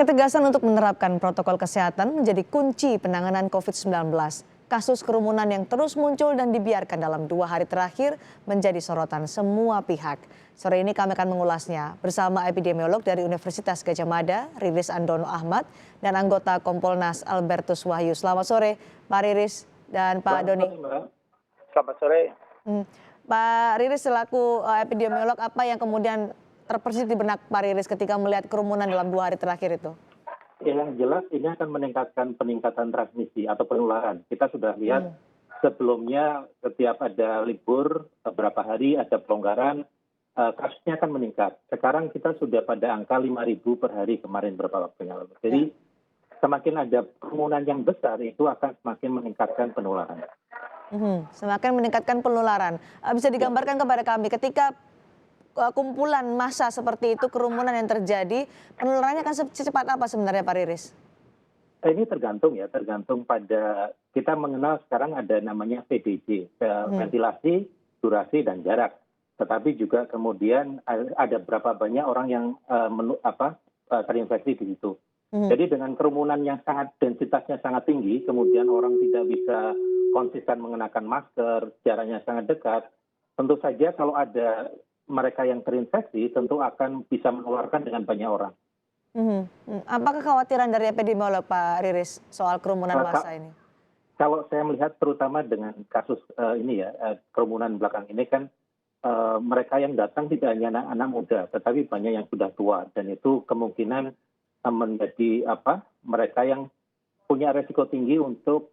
Ketegasan untuk menerapkan protokol kesehatan menjadi kunci penanganan COVID-19. Kasus kerumunan yang terus muncul dan dibiarkan dalam 2 hari terakhir menjadi sorotan semua pihak. Sore ini kami akan mengulasnya bersama epidemiolog dari Universitas Gadjah Mada, Riris Andono Ahmad, dan anggota Kompolnas Albertus Wahyu. Selamat sore, Pak Riris dan Pak Doni. Selamat sore. Pak Riris selaku epidemiolog, apa yang kemudian terpersit di benak Pak Riris ketika melihat kerumunan dalam 2 hari terakhir itu? Yang jelas ini akan meningkatkan peningkatan transmisi atau penularan. Kita sudah lihat sebelumnya setiap ada libur beberapa hari ada pelonggaran, kasusnya akan meningkat. Sekarang kita sudah pada angka 5.000 per hari kemarin beberapa waktu yang lalu. Jadi semakin ada kerumunan yang besar itu akan semakin meningkatkan penularan. Semakin meningkatkan penularan. Bisa digambarkan kepada kami ketika kumpulan massa seperti itu, kerumunan yang terjadi, penularannya akan secepat apa sebenarnya Pak Riris? Ini tergantung pada, kita mengenal sekarang ada namanya VDJ, ventilasi, durasi, dan jarak. Tetapi juga kemudian ada berapa banyak orang yang terinfeksi di situ. Jadi dengan kerumunan yang densitasnya sangat tinggi, kemudian orang tidak bisa konsisten mengenakan masker, jaraknya sangat dekat, tentu saja kalau ada mereka yang terinfeksi tentu akan bisa menularkan dengan banyak orang. Apa kekhawatiran dari epidemiolog Pak Riris soal kerumunan massa ini? Kalau saya melihat terutama dengan kasus kerumunan belakang ini kan mereka yang datang tidak hanya anak-anak muda, tetapi banyak yang sudah tua, dan itu kemungkinan menjadi mereka yang punya resiko tinggi untuk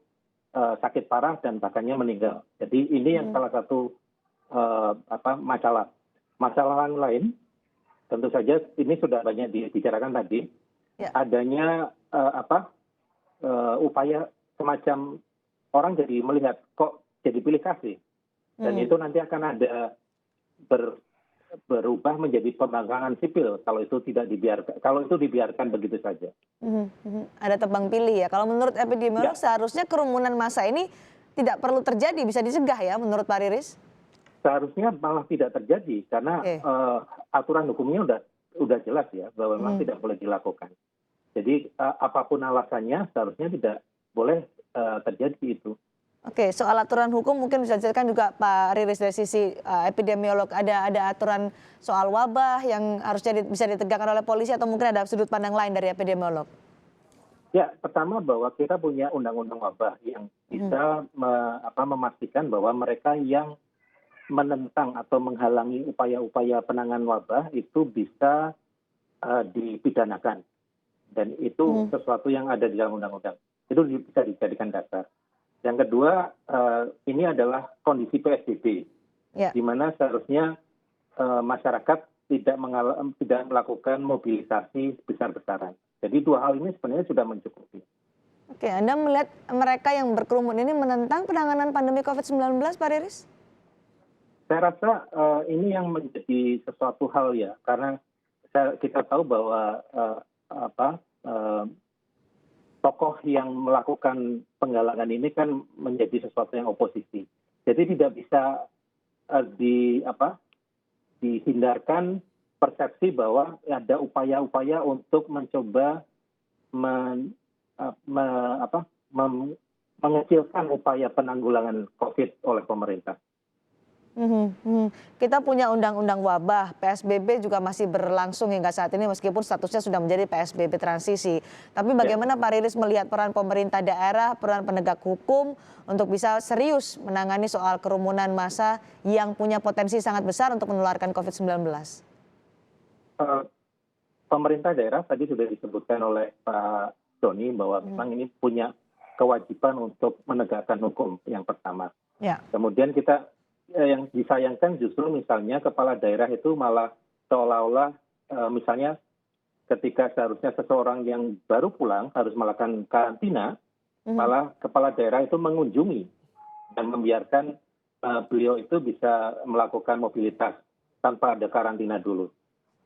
sakit parah dan bahkannya meninggal. Jadi ini yang salah satu masalah. Masalah lain, tentu saja ini sudah banyak dibicarakan tadi, adanya upaya semacam orang jadi melihat kok jadi pilih kasih, dan itu nanti akan ada berubah menjadi pembangkangan sipil kalau itu dibiarkan begitu saja. Ada tebang pilih ya. Kalau menurut epidemiolog seharusnya kerumunan massa ini tidak perlu terjadi, bisa dicegah ya menurut Pak Riris? Seharusnya malah tidak terjadi karena aturan hukumnya udah jelas ya bahwa memang tidak boleh dilakukan. Jadi apapun alasannya seharusnya tidak boleh terjadi itu. Oke, soal aturan hukum mungkin bisa dijelaskan juga Pak Riris dari sisi epidemiolog. Ada aturan soal wabah yang harusnya bisa ditegakkan oleh polisi atau mungkin ada sudut pandang lain dari epidemiolog? Ya, pertama bahwa kita punya undang-undang wabah yang bisa memastikan bahwa mereka yang menentang atau menghalangi upaya-upaya penanganan wabah itu bisa dipidanakan, dan itu sesuatu yang ada di dalam undang-undang, itu bisa dijadikan dasar. Yang kedua, ini adalah kondisi PSBB, di mana seharusnya masyarakat tidak melakukan mobilisasi besar-besaran. Jadi 2 hal ini sebenarnya sudah mencukupi. Oke, Anda melihat mereka yang berkerumun ini menentang penanganan pandemi COVID-19, Pak Riris? Saya rasa ini yang menjadi sesuatu hal ya, karena kita tahu bahwa tokoh yang melakukan penggalangan ini kan menjadi sesuatu yang oposisi. Jadi tidak bisa dihindarkan persepsi bahwa ada upaya-upaya untuk mencoba mengecilkan upaya penanggulangan COVID oleh pemerintah. Kita punya undang-undang wabah, PSBB juga masih berlangsung hingga saat ini meskipun statusnya sudah menjadi PSBB transisi. Tapi bagaimana Pak Riris melihat peran pemerintah daerah, peran penegak hukum untuk bisa serius menangani soal kerumunan massa yang punya potensi sangat besar untuk menularkan COVID-19? Pemerintah daerah tadi sudah disebutkan oleh Pak Doni bahwa memang ini punya kewajiban untuk menegakkan hukum yang pertama. Kemudian yang disayangkan justru misalnya kepala daerah itu malah seolah-olah misalnya ketika seharusnya seseorang yang baru pulang harus melakukan karantina, malah kepala daerah itu mengunjungi dan membiarkan beliau itu bisa melakukan mobilitas tanpa ada karantina dulu.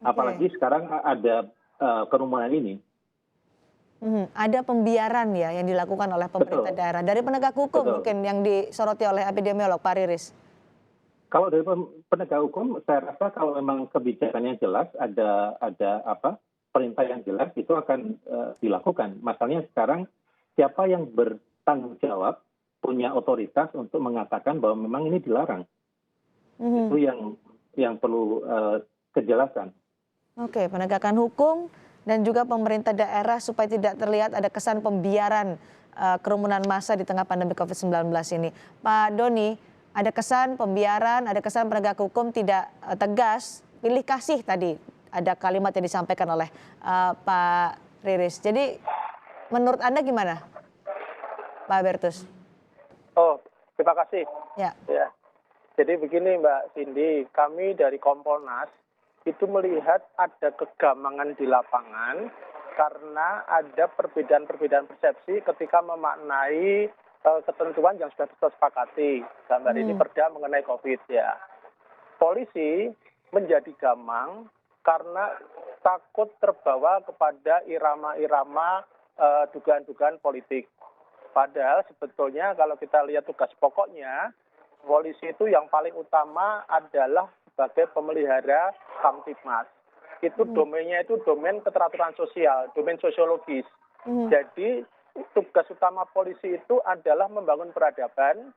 Apalagi sekarang ada kerumunan ini. Ada pembiaran ya yang dilakukan oleh pemerintah daerah. Dari penegak hukum mungkin yang disoroti oleh epidemiolog, Pak Riris? Kalau dari penegak hukum, saya rasa kalau memang kebijakannya jelas, ada perintah yang jelas itu akan dilakukan. Masalahnya sekarang siapa yang bertanggung jawab, punya otoritas untuk mengatakan bahwa memang ini dilarang. Itu yang perlu kejelasan. Oke, penegakan hukum dan juga pemerintah daerah supaya tidak terlihat ada kesan pembiaran kerumunan massa di tengah pandemi COVID-19 ini. Pak Doni, ada kesan pembiaran, ada kesan penegak hukum tidak tegas, pilih kasih tadi. Ada kalimat yang disampaikan oleh Pak Riris. Jadi menurut Anda gimana, Pak Bertus? Oh, terima kasih. Ya. Jadi begini Mbak Cindy, kami dari Kompolnas itu melihat ada kegamangan di lapangan karena ada perbedaan-perbedaan persepsi ketika memaknai ketentuan yang sudah disepakati. Gambar ini perda mengenai COVID ya. Polisi menjadi gamang karena takut terbawa kepada irama-irama dugaan-dugaan politik. Padahal sebetulnya kalau kita lihat tugas pokoknya, polisi itu yang paling utama adalah sebagai pemelihara Kamtibmas. Itu domainnya itu domain keteraturan sosial, domain sosiologis. Jadi tugas utama polisi itu adalah membangun peradaban.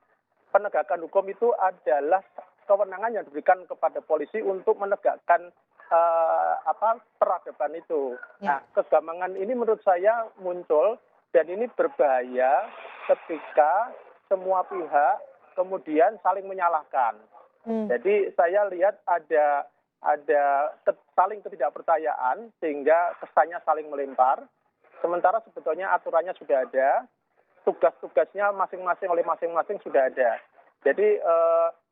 Penegakan hukum itu adalah kewenangan yang diberikan kepada polisi untuk menegakkan peradaban itu. Nah, kegamangan ini menurut saya muncul dan ini berbahaya ketika semua pihak kemudian saling menyalahkan. Jadi saya lihat ada saling ketidakpercayaan sehingga kesannya saling melempar. Sementara sebetulnya aturannya sudah ada, tugas-tugasnya masing-masing oleh masing-masing sudah ada. Jadi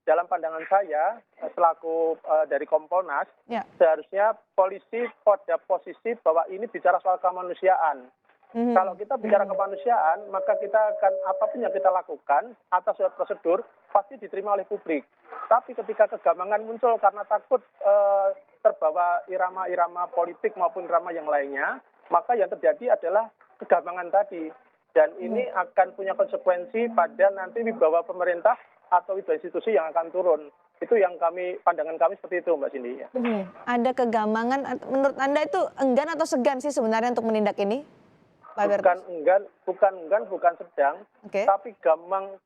dalam pandangan saya selaku dari Kompolnas, seharusnya polisi pada posisi bahwa ini bicara soal kemanusiaan. Kalau kita bicara kemanusiaan, maka kita akan apapun yang kita lakukan atas prosedur pasti diterima oleh publik. Tapi ketika kegamangan muncul karena takut terbawa irama-irama politik maupun irama yang lainnya, maka yang terjadi adalah kegamangan tadi. Dan ini akan punya konsekuensi pada nanti wibawa pemerintah atau wibawa institusi yang akan turun. Itu yang pandangan kami seperti itu Mbak Cindy. Ada kegamangan, menurut Anda itu enggan atau segan sih sebenarnya untuk menindak ini? Bukan enggan, bukan sedang, tapi gamang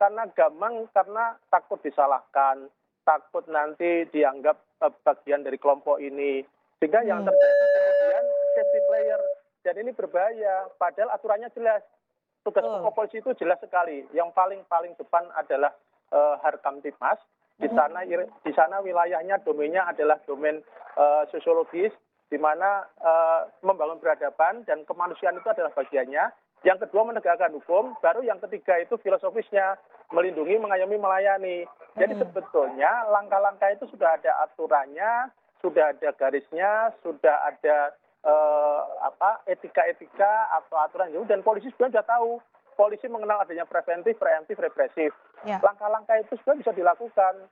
karena takut disalahkan, takut nanti dianggap bagian dari kelompok ini, sehingga yang terjadi kemudian safety player, dan ini berbahaya. Padahal aturannya jelas, tugas pokok polisi itu jelas sekali. Yang paling depan adalah Harkamtibmas. Di sana wilayahnya domainnya adalah domain sosiologis, di mana membangun peradaban dan kemanusiaan itu adalah bagiannya. Yang kedua menegakkan hukum, baru yang ketiga itu filosofisnya, melindungi, mengayomi, melayani. Jadi sebetulnya langkah-langkah itu sudah ada aturannya, sudah ada garisnya, sudah ada etika-etika atau aturan itu, dan polisi sebenarnya sudah tahu. Polisi mengenal adanya preventif, preemptif, represif. Langkah-langkah itu sudah bisa dilakukan.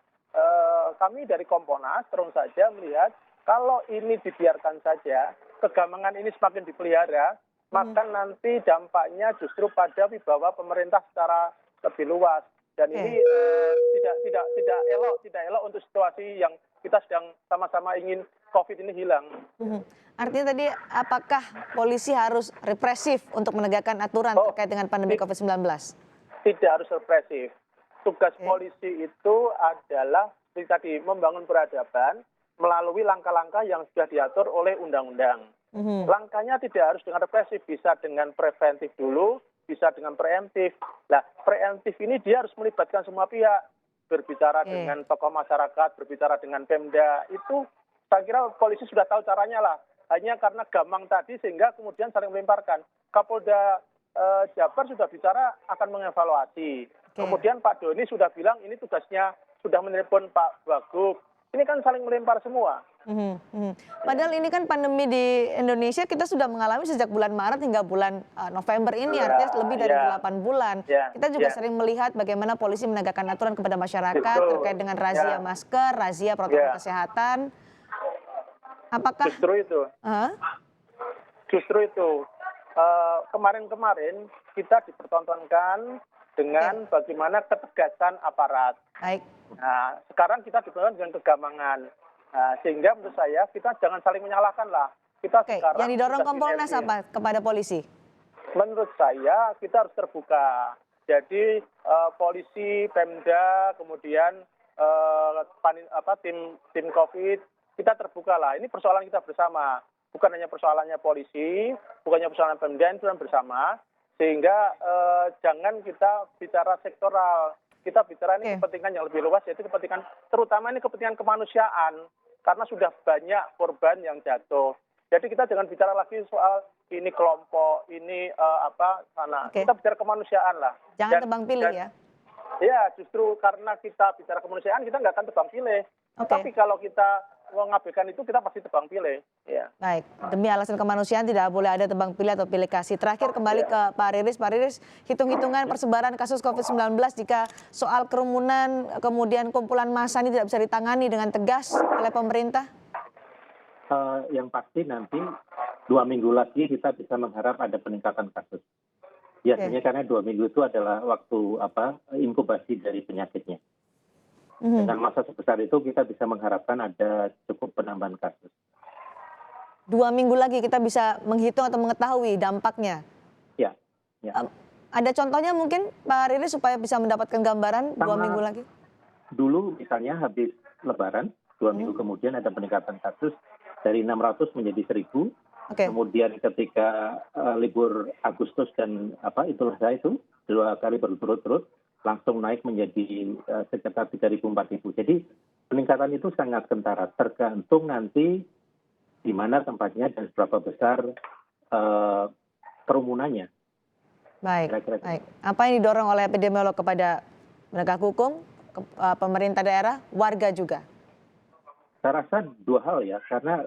Kami dari Kompolnas terus saja melihat kalau ini dibiarkan saja, kegamangan ini semakin dipelihara, maka nanti dampaknya justru pada wibawa pemerintah secara lebih luas. Dan ini tidak elok untuk situasi yang kita sedang sama-sama ingin COVID ini hilang. Artinya tadi apakah polisi harus represif untuk menegakkan aturan terkait dengan pandemi COVID-19? Tidak harus represif. Tugas polisi itu adalah seperti tadi membangun peradaban melalui langkah-langkah yang sudah diatur oleh undang-undang. Langkahnya tidak harus dengan represif, bisa dengan preventif dulu, bisa dengan preemptif. Nah, preemptif ini dia harus melibatkan semua pihak, berbicara dengan tokoh masyarakat, berbicara dengan Pemda. Itu saya kira polisi sudah tahu caranya lah. Hanya karena gamang tadi sehingga kemudian saling melemparkan. Kapolda Jabar sudah bicara akan mengevaluasi. Kemudian Pak Doni sudah bilang ini tugasnya, sudah menelepon Pak Wagub. Ini kan saling melempar semua. Padahal ini kan pandemi di Indonesia kita sudah mengalami sejak bulan Maret hingga bulan November ini, artinya lebih dari 8 bulan. Kita juga sering melihat bagaimana polisi menegakkan aturan kepada masyarakat terkait dengan razia masker, razia protokol kesehatan. Apakah justru itu kemarin-kemarin kita dipertontonkan dengan bagaimana ketegasan aparat. Nah, sekarang kita dipertontonkan dengan kegamangan. Sehingga menurut saya kita jangan saling menyalahkan lah. kita Oke, sekarang yang didorong sudah Kompolnas sinergi. apa kepada polisi? Menurut saya kita harus terbuka. Jadi polisi, Pemda, kemudian tim COVID, kita terbuka lah. Ini persoalan kita bersama, bukan hanya persoalannya polisi, bukannya persoalan Pemda, itu bersama. Sehingga jangan kita bicara sektoral, kita bicara ini kepentingan yang lebih luas, yaitu kepentingan, terutama ini kepentingan kemanusiaan, karena sudah banyak korban yang jatuh. Jadi kita jangan bicara lagi soal ini kelompok, ini sana. Kita bicara kemanusiaan lah. Jangan tebang pilih ya. Ya, justru karena kita bicara kemanusiaan, kita nggak akan tebang pilih. Tapi kalau kita mengabaikan itu, kita pasti tebang pilih. Ya. Baik, demi alasan kemanusiaan tidak boleh ada tebang pilih atau pilih kasih. Terakhir kembali ke Pak Riris. Pak Riris, hitung-hitungan persebaran kasus COVID-19 jika soal kerumunan, kemudian kumpulan massa ini tidak bisa ditangani dengan tegas oleh pemerintah? Yang pasti nanti 2 minggu lagi kita bisa mengharap ada peningkatan kasus. Biasanya karena 2 minggu itu adalah waktu inkubasi dari penyakitnya. Dengan masa sebesar itu kita bisa mengharapkan ada cukup penambahan kasus. 2 minggu lagi kita bisa menghitung atau mengetahui dampaknya? Ya. Ada contohnya mungkin Pak Riris supaya bisa mendapatkan gambaran 2 minggu lagi? Dulu misalnya habis Lebaran, 2 minggu kemudian ada peningkatan kasus dari 600 menjadi 1.000. Kemudian ketika libur Agustus dan itulah saya itu 2 kali berturut-turut langsung naik menjadi sekitar 3.000-4.000. Jadi peningkatan itu sangat kentara, tergantung nanti di mana tempatnya dan seberapa besar kerumunannya. Baik. Apa yang didorong oleh epidemiolog kepada penegak hukum, pemerintah daerah, warga juga? Saya rasa 2 hal ya, karena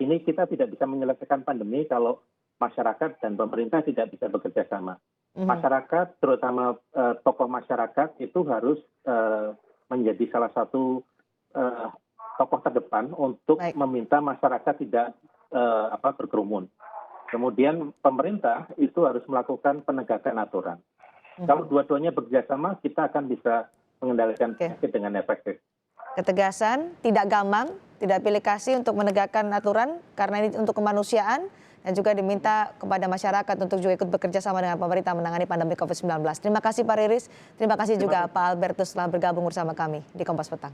ini kita tidak bisa menyelesaikan pandemi kalau masyarakat dan pemerintah tidak bisa bekerja sama. Masyarakat, terutama tokoh masyarakat itu harus menjadi salah satu tokoh terdepan untuk meminta masyarakat tidak berkerumun. Kemudian pemerintah itu harus melakukan penegakan aturan. Kalau dua-duanya bekerja sama, kita akan bisa mengendalikan penyakit dengan efektif. Ketegasan, tidak gamang, tidak pilih kasih untuk menegakkan aturan karena ini untuk kemanusiaan, dan juga diminta kepada masyarakat untuk juga ikut bekerja sama dengan pemerintah menangani pandemi COVID-19. Terima kasih Pak Riris, terima kasih juga Pak Albertus telah bergabung bersama kami di Kompas Petang.